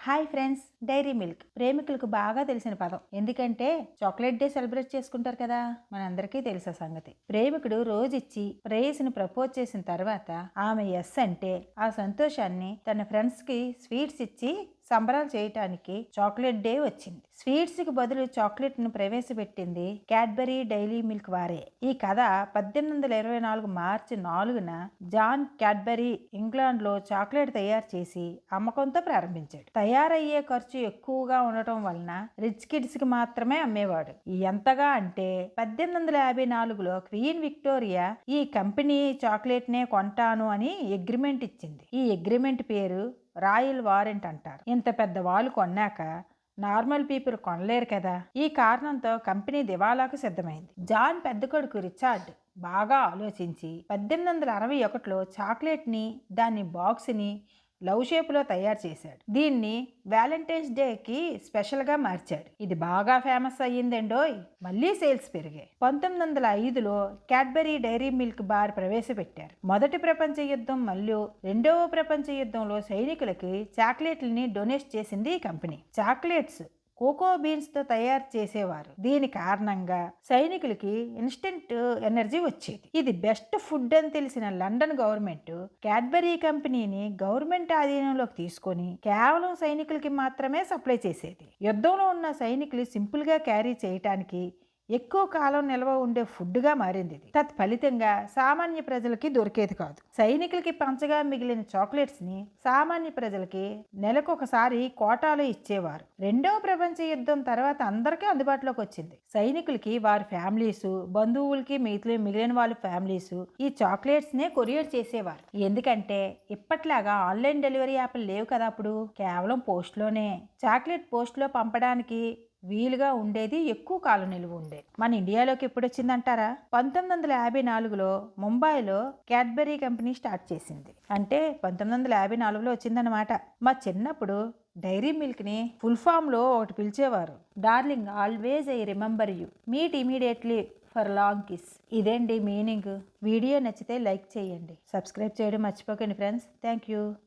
Hi friends, dairy milk ప్రేమికులకు బాగా తెలిసిన పదం. ఎందుకంటే చాక్లెట్ డే సెలబ్రేట్ చేసుకుంటారు కదా, మనందరికీ తెలిసే సంగతి. ప్రేమికుడు రోజిచ్చి ప్రేయసిని ప్రపోజ్ చేసిన తర్వాత ఆమె ఎస్ అంటే ఆ సంతోషాన్ని తన ఫ్రెండ్స్ కి స్వీట్స్ ఇచ్చి సంబరాలు చేయటానికి చాక్లెట్ డే వచ్చింది. స్వీట్స్ కి బదులు చాక్లెట్ ను ప్రవేశపెట్టింది క్యాడ్బరీ డైరీ మిల్క్ వారే. ఈ కథ 1824 మార్చి 4న జాన్ క్యాడ్బరీ ఇంగ్లాండ్ లో చాక్లెట్ తయారు చేసి అమ్మకంతో ప్రారంభించాడు. తయారయ్యే ఖర్చు ఎక్కువగా ఉండటం వలన రిచ్ కిడ్స్ కి మాత్రమే అమ్మేవాడు. ఎంతగా అంటే 1854లో క్వీన్ విక్టోరియా ఈ కంపెనీ చాక్లెట్ నే కొంటాను అని అగ్రిమెంట్ ఇచ్చింది. ఈ అగ్రిమెంట్ పేరు రాయల్ వారెంట్ అంటారు. ఇంత పెద్ద వాళ్ళు కొన్నాక నార్మల్ పీపుల్ కొనలేరు కదా. ఈ కారణంతో కంపెనీ దివాలాకు సిద్ధమైంది. జాన్ పెద్ద కొడుకు రిచార్డ్ బాగా ఆలోచించి 1861లో చాక్లెట్ ని దాని బాక్స్ ని లవ్ షేప్లో తయారు చేశాడు. దీన్ని వ్యాలంటైన్స్ డేకి స్పెషల్గా మార్చాడు. ఇది బాగా ఫేమస్ అయ్యిందండోయ్. మళ్ళీ సేల్స్ పెరిగాయి. 1905లో క్యాడ్బరీ డైరీ మిల్క్ బార్ ప్రవేశపెట్టారు. మొదటి ప్రపంచ యుద్ధం మరియు రెండవ ప్రపంచ యుద్ధంలో సైనికులకి చాక్లెట్లని డొనేట్ చేసింది ఈ కంపెనీ. చాక్లెట్స్ కోకో బీన్స్ తో తయారు చేసేవారు. దీని కారణంగా సైనికులకి ఇన్స్టెంట్ ఎనర్జీ వచ్చేది. ఇది బెస్ట్ ఫుడ్ అని తెలిసిన లండన్ గవర్నమెంట్ క్యాడ్బరీ కంపెనీని గవర్నమెంట్ ఆధీనంలోకి తీసుకొని కేవలం సైనికులకి మాత్రమే సప్లై చేసేది. యుద్ధంలో ఉన్న సైనికులు సింపుల్ గా క్యారీ చేయటానికి ఎక్కువ కాలం నిల్వ ఉండే ఫుడ్గా మారింది. తత్ఫలితంగా సామాన్య ప్రజలకి దొరికేది కాదు. సైనికులకి పంచగా మిగిలిన చాక్లెట్స్ ని సామాన్య ప్రజలకి నెలకొకసారి కోటాలో ఇచ్చేవారు. రెండవ ప్రపంచ యుద్ధం తర్వాత అందరికీ అందుబాటులోకి వచ్చింది. సైనికులకి వారి ఫ్యామిలీస్, బంధువులకి మిగిలిన వాళ్ళ ఫ్యామిలీస్ ఈ చాక్లెట్స్ నే కొరియర్ చేసేవారు. ఎందుకంటే ఇప్పట్లాగా ఆన్లైన్ డెలివరీ యాప్లు లేవు కదా. అప్పుడు కేవలం పోస్ట్లోనే చాక్లెట్ పోస్ట్లో పంపడానికి వీలుగా ఉండేది. ఎక్కువ కాలం నిలువ ఉండేది. మన ఇండియాలోకి ఎప్పుడు వచ్చిందంటారా? 1954లో ముంబైలో క్యాడ్బరీ కంపెనీ స్టార్ట్ చేసింది. అంటే 1954లో వచ్చిందనమాట. మా చిన్నప్పుడు డైరీ మిల్క్ ని ఫుల్ ఫామ్ లో ఒకటి పిలిచేవారు. Darling, always I remember you, meet immediately for long kiss. ఇదేంటి మీనింగ్. వీడియో నచ్చితే లైక్ చేయండి, సబ్స్క్రైబ్ చేయడం మర్చిపోకండి ఫ్రెండ్స్. Thank you.